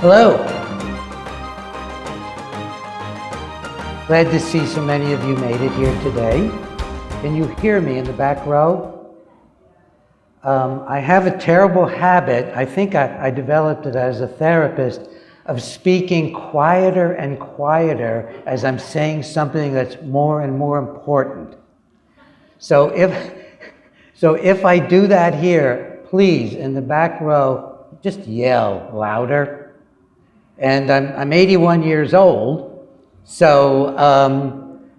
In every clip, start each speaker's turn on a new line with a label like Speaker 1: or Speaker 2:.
Speaker 1: Hello. Glad to see so many of you made it here today. Can you hear me in the back row? I have a terrible habit, I think I developed it as a therapist, of speaking quieter and quieter as I'm saying something that's more and more important. So if I do that here, please, in the back row, just yell louder. And I'm 81 years old, so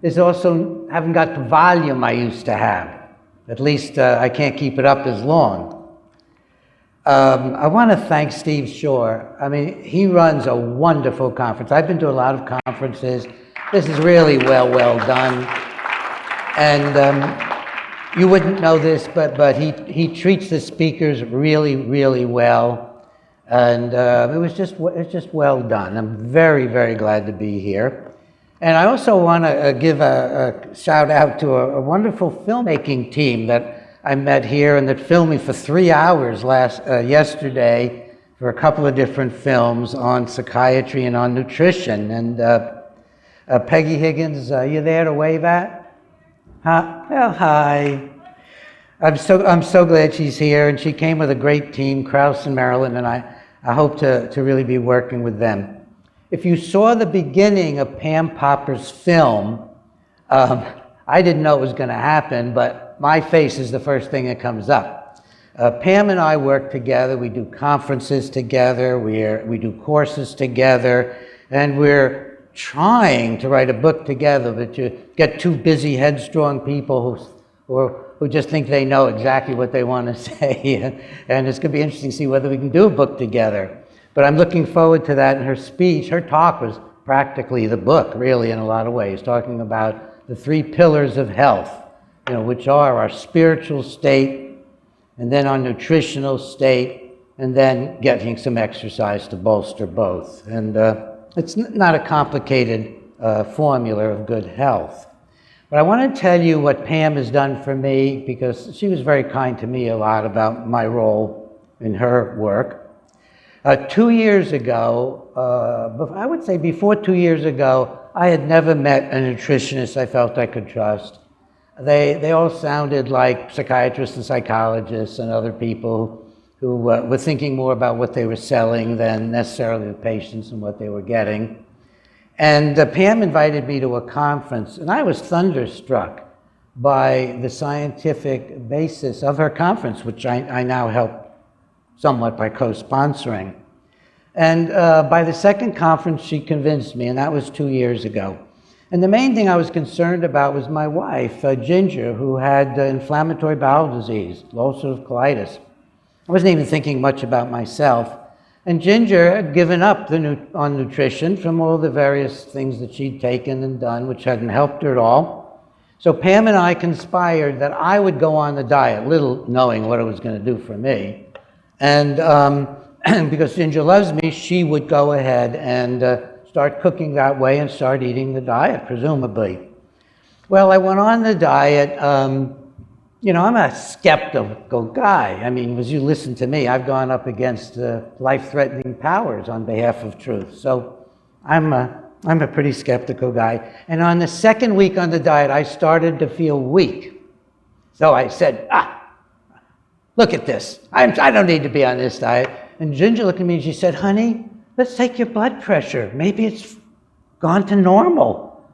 Speaker 1: there's also, haven't got the volume I used to have. At least I can't keep it up as long. I want to thank Steve Shore. I mean, he runs a wonderful conference. I've been to a lot of conferences. This is really well done. And you wouldn't know this, but he treats the speakers really well. And it was just well done. I'm very glad to be here. And I also want to give a shout out to a wonderful filmmaking team that I met here and that filmed me for 3 hours yesterday for a couple of different films on psychiatry and on nutrition. And Peggy Higgins, you there to wave at? Huh? Well, hi. I'm so glad she's here, and she came with a great team, Krause and Marilyn, and I hope to really be working with them. If you saw the beginning of Pam Popper's film, I didn't know it was going to happen, but my face is the first thing that comes up. Pam and I work together. We do conferences together. We do courses together, and we're trying to write a book together, but you get two busy, headstrong people who just think they know exactly what they want to say. And it's going to be interesting to see whether we can do a book together. But I'm looking forward to that. And her speech, her talk was practically the book, really, in a lot of ways, talking about the 3 pillars of health, which are our spiritual state, and then our nutritional state, and then getting some exercise to bolster both. And it's not a complicated formula of good health. But I want to tell you what Pam has done for me, because she was very kind to me a lot about my role in her work. 2 years ago, I would say before 2 years ago, I had never met a nutritionist I felt I could trust. They all sounded like psychiatrists and psychologists and other people who were thinking more about what they were selling than necessarily the patients and what they were getting. And Pam invited me to a conference, and I was thunderstruck by the scientific basis of her conference, which I now help somewhat by co-sponsoring. And by the second conference, she convinced me, and that was 2 years ago. And the main thing I was concerned about was my wife, Ginger, who had inflammatory bowel disease, ulcerative colitis. I wasn't even thinking much about myself. And Ginger had given up on nutrition from all the various things that she'd taken and done, which hadn't helped her at all. So Pam and I conspired that I would go on the diet, little knowing what it was going to do for me. And because Ginger loves me, she would go ahead and start cooking that way and start eating the diet, presumably. Well, I went on the diet. I'm a skeptical guy. I mean, as you listen to me, I've gone up against life-threatening powers on behalf of truth. So I'm a pretty skeptical guy. And on the second week on the diet, I started to feel weak. So I said, look at this. I don't need to be on this diet. And Ginger looked at me and she said, honey, let's take your blood pressure. Maybe it's gone to normal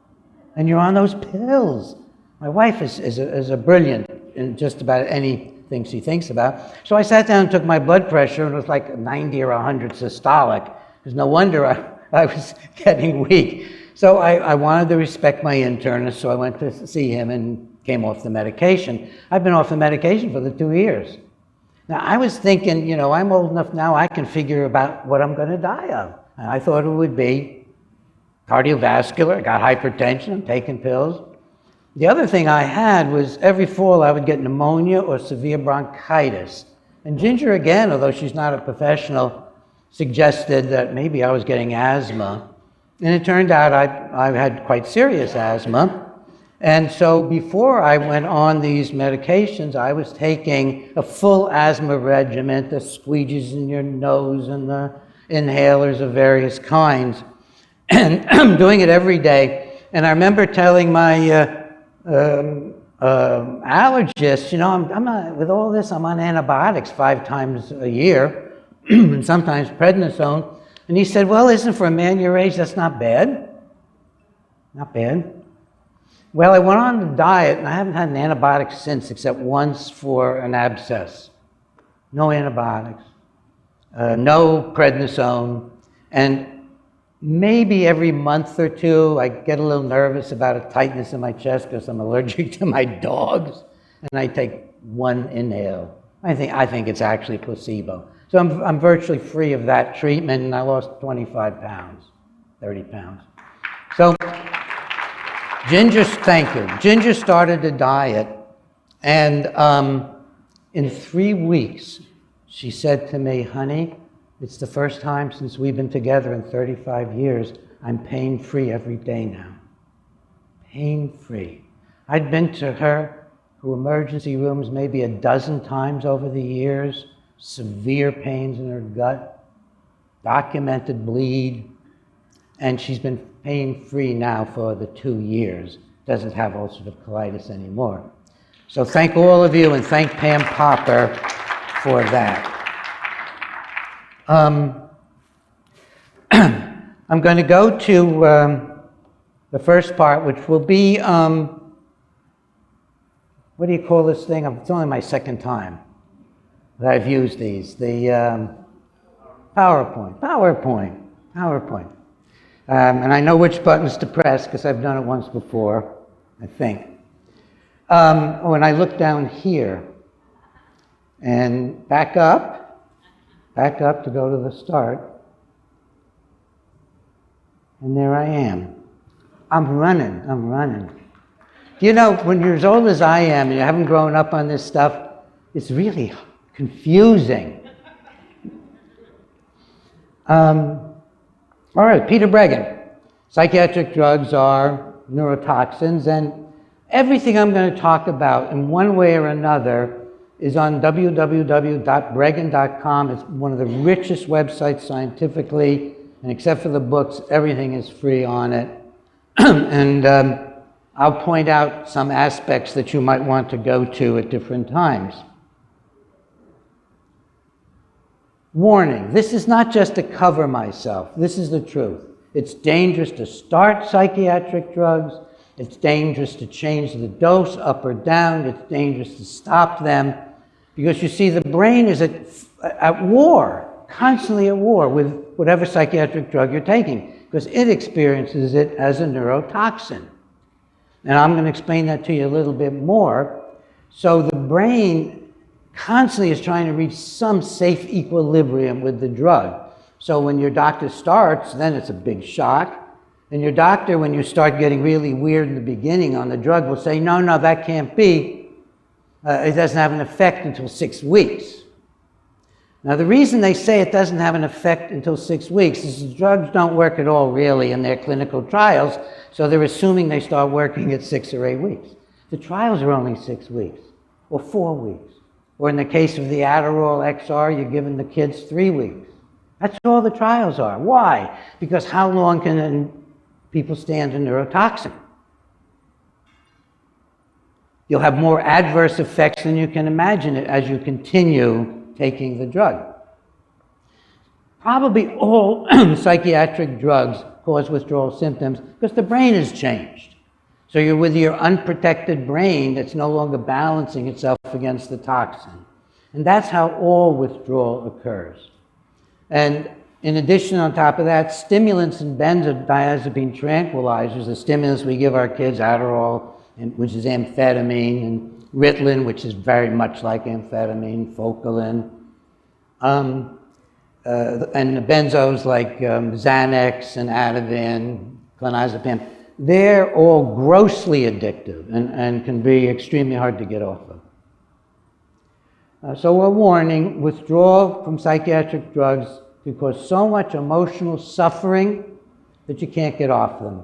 Speaker 1: and you're on those pills. My wife is a brilliant in just about anything she thinks about. So I sat down and took my blood pressure, and it was like 90 or 100 systolic. There's no wonder I was getting weak. So I wanted to respect my internist, so I went to see him and came off the medication. I've been off the medication for the 2 years. Now, I was thinking, I'm old enough now, I can figure about what I'm going to die of. And I thought it would be cardiovascular. I got hypertension, I'm taking pills. The other thing I had was every fall I would get pneumonia or severe bronchitis. And Ginger, again, although she's not a professional, suggested that maybe I was getting asthma. And it turned out I had quite serious asthma. And so before I went on these medications, I was taking a full asthma regimen, the squeegees in your nose and the inhalers of various kinds. And I'm doing it every day. And I remember telling my allergist, you know, I'm with all this, I'm on antibiotics 5 times a year, and sometimes prednisone. And he said, well, listen, for a man your age, that's not bad. Not bad. Well, I went on the diet, and I haven't had an antibiotic since, except once for an abscess. No antibiotics, no prednisone, and maybe every month or two, I get a little nervous about a tightness in my chest because I'm allergic to my dogs, and I take 1 inhale. I think it's actually placebo. So I'm virtually free of that treatment, and I lost 25 pounds, 30 pounds. So thank you. Ginger started a diet, and in 3 weeks, she said to me, honey, it's the first time since we've been together in 35 years, I'm pain-free every day now. Pain-free. I'd been to her emergency rooms maybe a dozen times over the years, severe pains in her gut, documented bleed, and she's been pain-free now for the 2 years. Doesn't have ulcerative colitis anymore. So thank all of you, and thank Pam Popper for that. I'm going to go to the first part, which will be, what do you call this thing? It's only my second time that I've used these. The PowerPoint. And I know which buttons to press because I've done it once before, I think. And I look down here and back up to go to the start. And there I am. I'm running. You know, when you're as old as I am and you haven't grown up on this stuff, it's really confusing. All right, Peter Breggin. Psychiatric drugs are neurotoxins, and everything I'm going to talk about in one way or another is on www.breggin.com. It's one of the richest websites scientifically, and except for the books, everything is free on it. And I'll point out some aspects that you might want to go to at different times. Warning, this is not just to cover myself. This is the truth. It's dangerous to start psychiatric drugs. It's dangerous to change the dose up or down. It's dangerous to stop them. Because you see, the brain is at war, constantly at war with whatever psychiatric drug you're taking, because it experiences it as a neurotoxin. And I'm going to explain that to you a little bit more. So the brain constantly is trying to reach some safe equilibrium with the drug. So when your doctor starts, then it's a big shock. And your doctor, when you start getting really weird in the beginning on the drug, will say, no, that can't be. It doesn't have an effect until 6 weeks. Now, the reason they say it doesn't have an effect until 6 weeks is the drugs don't work at all, really, in their clinical trials, so they're assuming they start working at 6 or 8 weeks. The trials are only 6 weeks, or 4 weeks. Or in the case of the Adderall XR, you're giving the kids 3 weeks. That's all the trials are. Why? Because how long can people stand a neurotoxin? You'll have more adverse effects than you can imagine it as you continue taking the drug. Probably all psychiatric drugs cause withdrawal symptoms because the brain has changed. So you're with your unprotected brain that's no longer balancing itself against the toxin. And that's how all withdrawal occurs. And in addition, on top of that, stimulants and benzodiazepine tranquilizers, the stimulants we give our kids, Adderall, which is amphetamine, and Ritalin, which is very much like amphetamine, Focalin, and the benzos like Xanax and Ativan, clonazepam, they're all grossly addictive and can be extremely hard to get off of. So a warning, withdrawal from psychiatric drugs can cause so much emotional suffering that you can't get off them.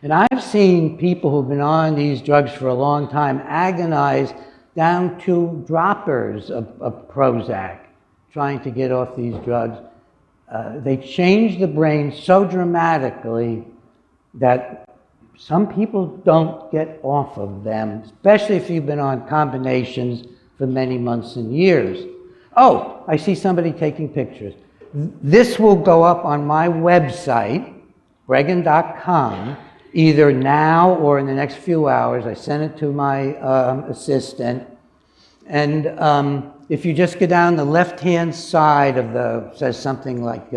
Speaker 1: And I've seen people who've been on these drugs for a long time agonize down to droppers of Prozac, trying to get off these drugs. They change the brain so dramatically that some people don't get off of them, especially if you've been on combinations for many months and years. Oh, I see somebody taking pictures. This will go up on my website, breggin.com, either now or in the next few hours. I sent it to my assistant. And if you just go down the left-hand side of says something like,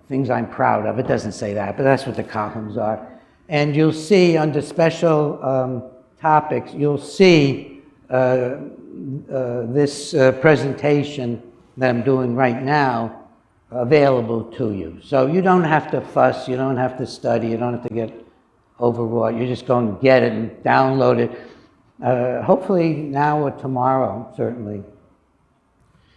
Speaker 1: things I'm proud of. It doesn't say that, but that's what the columns are. And you'll see under special topics, you'll see this presentation that I'm doing right now available to you. So you don't have to fuss, you don't have to study, you don't have to get overwrought. You just go and get it and download it, hopefully now or tomorrow, certainly.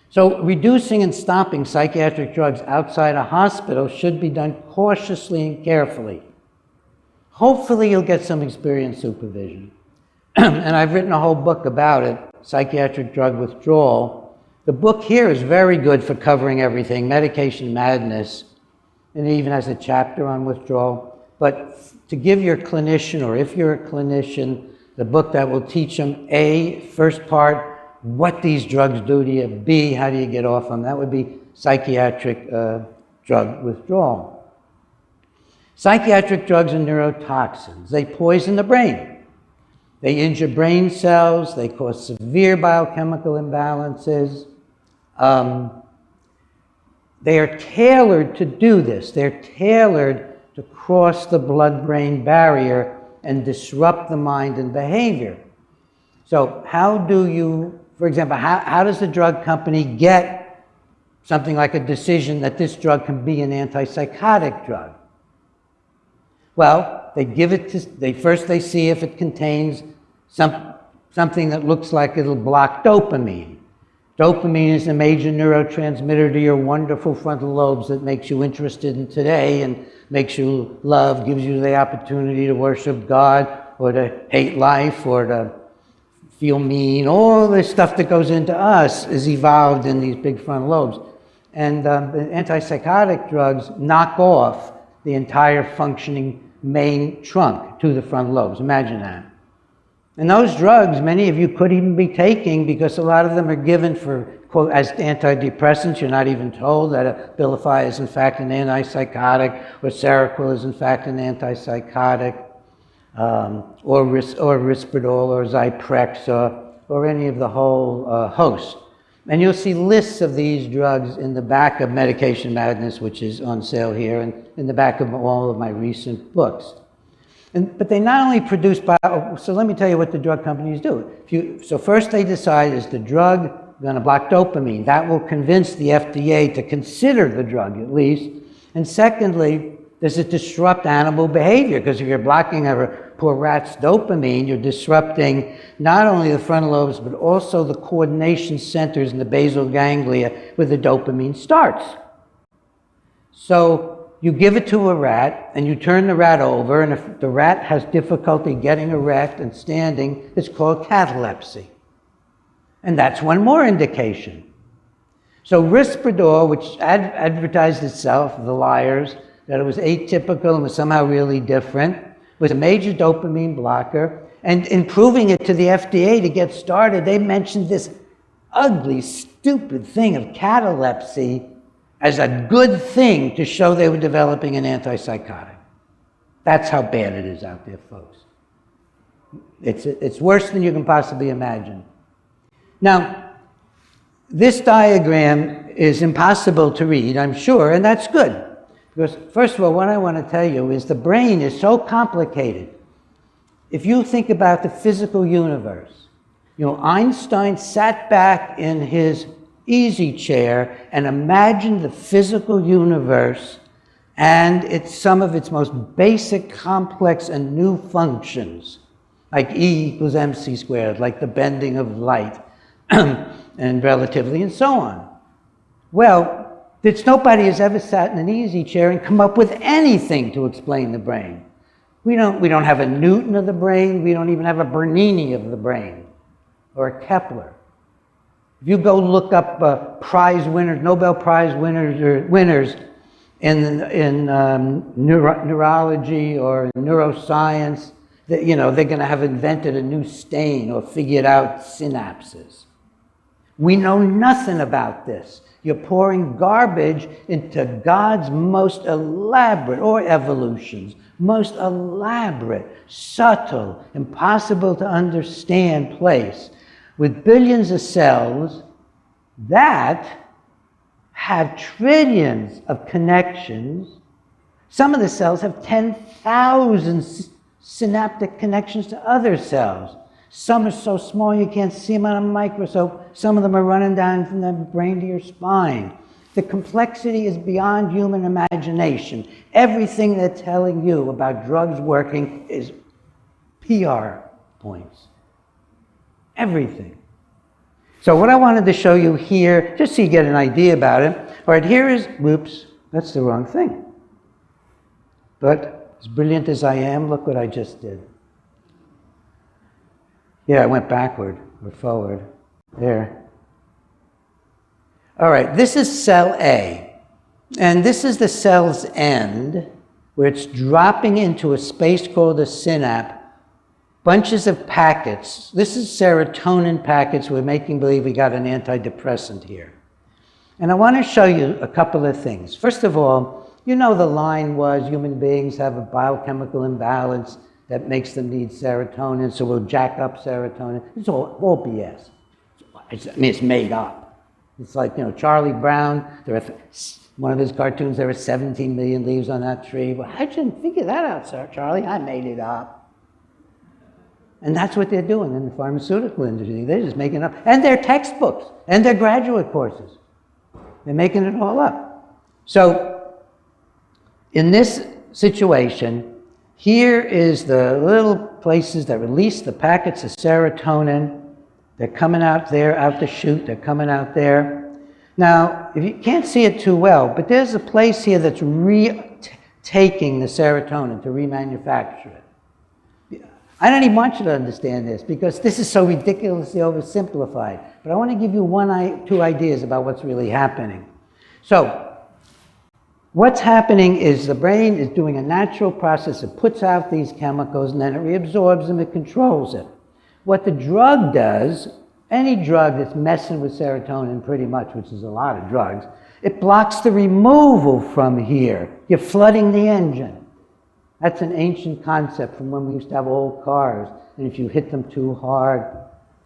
Speaker 1: So reducing and stopping psychiatric drugs outside a hospital should be done cautiously and carefully. Hopefully you'll get some experienced supervision. And I've written a whole book about it, Psychiatric Drug Withdrawal. The book here is very good for covering everything, medication madness, and it even has a chapter on withdrawal. But to give your clinician, or if you're a clinician, the book that will teach them, A, first part, what these drugs do to you, B, how do you get off them, that would be Psychiatric Drug Withdrawal. Psychiatric drugs are neurotoxins. They poison the brain. They injure brain cells. They cause severe biochemical imbalances. They are tailored to do this. They're tailored to cross the blood-brain barrier and disrupt the mind and behavior. So how do you, for example, how does the drug company get something like a decision that this drug can be an antipsychotic drug? Well, they give it to, first they see if it contains something that looks like it'll block dopamine. Dopamine is a major neurotransmitter to your wonderful frontal lobes that makes you interested in today and makes you love, gives you the opportunity to worship God or to hate life or to feel mean. All this stuff that goes into us is evolved in these big frontal lobes. And the antipsychotic drugs knock off the entire functioning main trunk to the frontal lobes. Imagine that. And those drugs, many of you could even be taking because a lot of them are given for, quote, as antidepressants. You're not even told that Abilify is in fact an antipsychotic or Seroquel is in fact an antipsychotic, or Risperdal or Zyprexa or any of the whole host. And you'll see lists of these drugs in the back of Medication Madness, which is on sale here, and in the back of all of my recent books. But they not only produce so let me tell you what the drug companies do. So first they decide, is the drug going to block dopamine? That will convince the FDA to consider the drug at least. And secondly, does it disrupt animal behavior? Because if you're blocking a poor rat's dopamine, you're disrupting not only the frontal lobes, but also the coordination centers in the basal ganglia where the dopamine starts. So you give it to a rat, and you turn the rat over, and if the rat has difficulty getting erect and standing, it's called catalepsy. And that's one more indication. So Risperdal, which advertised itself, the liars, that it was atypical and was somehow really different, was a major dopamine blocker, and in proving it to the FDA to get started, they mentioned this ugly, stupid thing of catalepsy as a good thing to show they were developing an antipsychotic. That's how bad it is out there, folks. It's worse than you can possibly imagine. Now, this diagram is impossible to read, I'm sure, and that's good. Because, first of all, what I want to tell you is the brain is so complicated. If you think about the physical universe, Einstein sat back in his easy chair and imagined the physical universe and some of its most basic, complex, and new functions, like E equals mc squared, like the bending of light and relativity, and so on. Well, nobody has ever sat in an easy chair and come up with anything to explain the brain. We don't have a Newton of the brain. We don't even have a Bernini of the brain or a Kepler. If you go look up prize winners, Nobel Prize winners in neurology or neuroscience, they're going to have invented a new stain or figured out synapses. We know nothing about this. You're pouring garbage into God's most elaborate, or evolution's most elaborate, subtle, impossible to understand place, with billions of cells that have trillions of connections. Some of the cells have 10,000 synaptic connections to other cells. Some are so small you can't see them on a microscope. Some of them are running down from the brain to your spine. The complexity is beyond human imagination. Everything they're telling you about drugs working is PR points. Everything. So what I wanted to show you here, just so you get an idea about it, all right, here is, whoops, that's the wrong thing. But as brilliant as I am, look what I just did. Yeah, I went backward or forward. There. All right, this is cell A. And this is the cell's end, where it's dropping into a space called a synapse. Bunches of packets. This is serotonin packets. We're making believe we got an antidepressant here. And I want to show you a couple of things. First of all, the line was human beings have a biochemical imbalance that makes them need serotonin, so we'll jack up serotonin. It's all BS. It's made up. It's like, Charlie Brown, one of his cartoons, there were 17 million leaves on that tree. Well, how'd you figure that out, sir, Charlie? I made it up. And that's what they're doing in the pharmaceutical industry. They're just making it up. And their textbooks, and their graduate courses. They're making it all up. So, in this situation, here is the little places that release the packets of serotonin. They're coming out there, out the chute, they're coming out there. Now, if you can't see it too well, but there's a place here that's taking the serotonin to remanufacture it. I don't even want you to understand this because this is so ridiculously oversimplified. But I want to give you two ideas about what's really happening. So, what's happening is the brain is doing a natural process. It puts out these chemicals and then it reabsorbs them, it controls it. What the drug does, any drug that's messing with serotonin pretty much, which is a lot of drugs, it blocks the removal from here. You're flooding the engine. That's an ancient concept from when we used to have old cars. And if you hit them too hard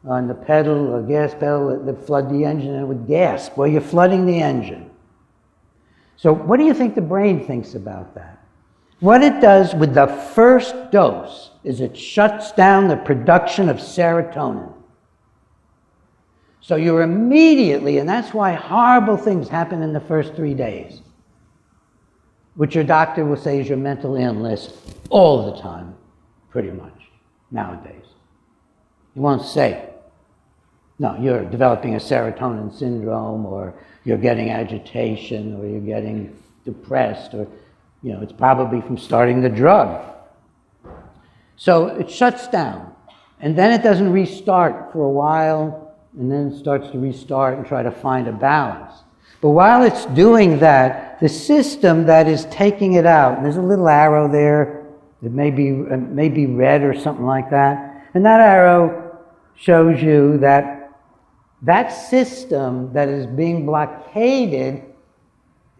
Speaker 1: on the pedal or gas pedal, it would flood the engine and it would gasp. Well, you're flooding the engine. So what do you think the brain thinks about that? What it does with the first dose is it shuts down the production of serotonin. So you're immediately, and that's why horrible things happen in the first 3 days, which your doctor will say is your mental illness all the time, pretty much, nowadays. He won't say, no, you're developing a serotonin syndrome, or you're getting agitation, or you're getting depressed, or, it's probably from starting the drug. So it shuts down, and then it doesn't restart for a while, and then it starts to restart and try to find a balance. But while it's doing that, the system that is taking it out, and there's a little arrow there, it may be red or something like that, and that arrow shows you that that system that is being blockaded,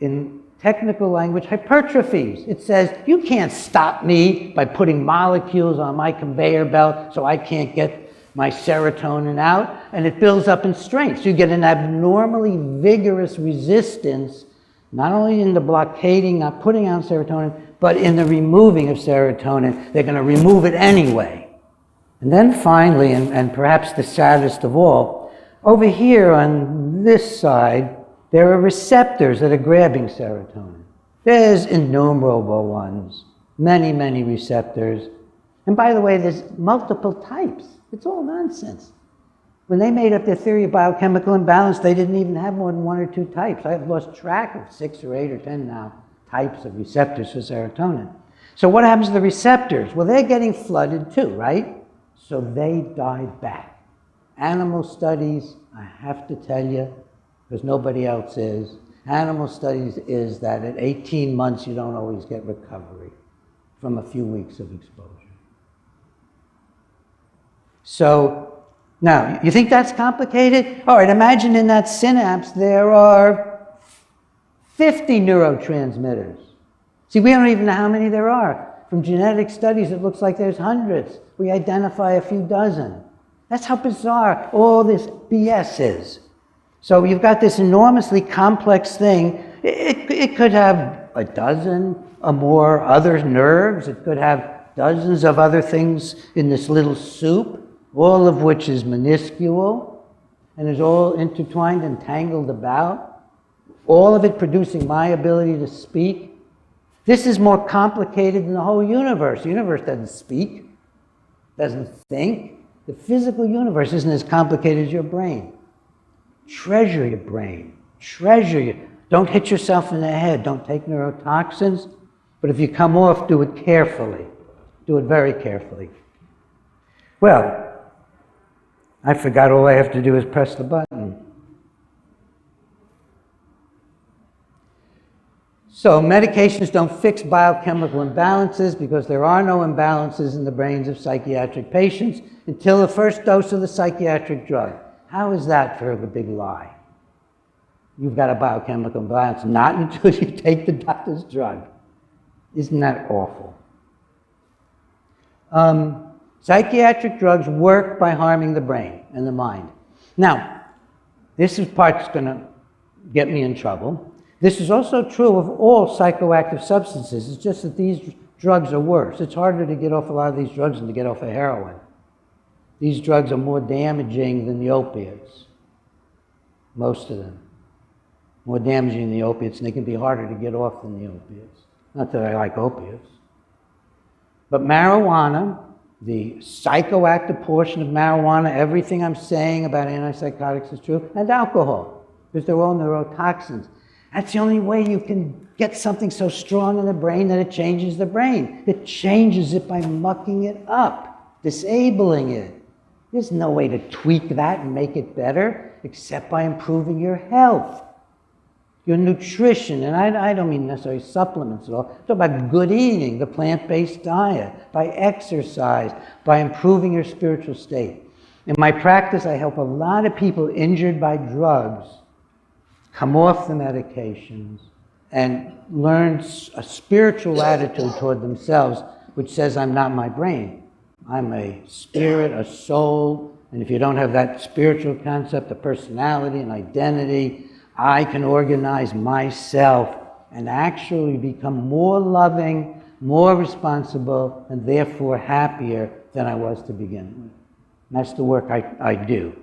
Speaker 1: in technical language, hypertrophies. It says, you can't stop me by putting molecules on my conveyor belt so I can't get my serotonin out, and it builds up in strength. So you get an abnormally vigorous resistance, not only in the blockading, not putting out serotonin, but in the removing of serotonin. They're going to remove it anyway. And then finally, and perhaps the saddest of all, over here on this side, there are receptors that are grabbing serotonin. There's innumerable ones, many, many receptors. And by the way, there's multiple types. It's all nonsense. When they made up their theory of biochemical imbalance, they didn't even have more than 1 or 2 types. I've lost track of 6 or 8 or 10 now types of receptors for serotonin. So what happens to the receptors? Well, they're getting flooded too, right? So they die back. Animal studies, I have to tell you, because nobody else is, animal studies is that at 18 months you don't always get recovery from a few weeks of exposure. So, now, you think that's complicated? All right, imagine in that synapse there are 50 neurotransmitters. See, we don't even know how many there are. From genetic studies, it looks like there's hundreds. We identify a few dozen. That's how bizarre all this BS is. So you've got this enormously complex thing. It could have a dozen or more other nerves. It could have dozens of other things in this little soup, all of which is minuscule and is all intertwined and tangled about, all of it producing my ability to speak. This is more complicated than the whole universe. The universe doesn't speak, doesn't think. The physical universe isn't as complicated as your brain. Treasure your brain. Treasure it. Don't hit yourself in the head. Don't take neurotoxins. But if you come off, do it carefully. Do it very carefully. Well, I forgot all I have to do is press the button. So medications don't fix biochemical imbalances because there are no imbalances in the brains of psychiatric patients until the first dose of the psychiatric drug. How is that for a big lie? You've got a biochemical imbalance, not until you take the doctor's drug. Isn't that awful? Psychiatric drugs work by harming the brain and the mind. Now, this is part that's going to get me in trouble. This is also true of all psychoactive substances. It's just that these drugs are worse. It's harder to get off a lot of these drugs than to get off of heroin. These drugs are more damaging than the opiates. Most of them. More damaging than the opiates, and they can be harder to get off than the opiates. Not that I like opiates. But marijuana, the psychoactive portion of marijuana, everything I'm saying about antipsychotics is true, and alcohol, because they're all neurotoxins. That's the only way you can get something so strong in the brain that it changes the brain. It changes it by mucking it up, disabling it. There's no way to tweak that and make it better except by improving your health, your nutrition. And I don't mean necessarily supplements at all. I'm talking about good eating, the plant-based diet, by exercise, by improving your spiritual state. In my practice, I help a lot of people injured by drugs come off the medications and learn a spiritual attitude toward themselves, which says, I'm not my brain. I'm a spirit, a soul, and if you don't have that spiritual concept of personality and identity, I can organize myself and actually become more loving, more responsible, and therefore happier than I was to begin with. And that's the work I do.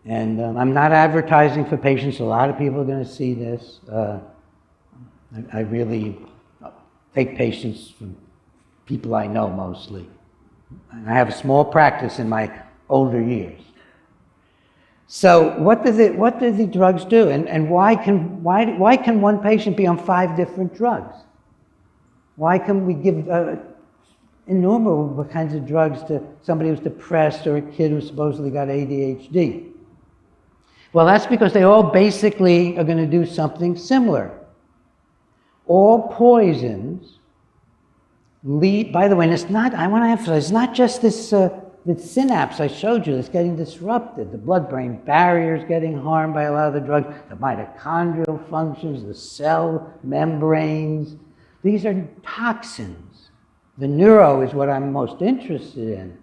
Speaker 1: And I'm not advertising for patients. A lot of people are going to see this. I really take patients from people I know mostly. And I have a small practice in my older years. So what do the drugs do? And why can one patient be on 5 different drugs? Why can we give innumerable kinds of drugs to somebody who's depressed or a kid who supposedly got ADHD? Well, that's because they all basically are going to do something similar. All poisons lead, by the way, and it's not, I want to emphasize, it's not just this synapse I showed you that's getting disrupted. The blood-brain barrier is getting harmed by a lot of the drugs, the mitochondrial functions, the cell membranes. These are toxins. The neuro is what I'm most interested in.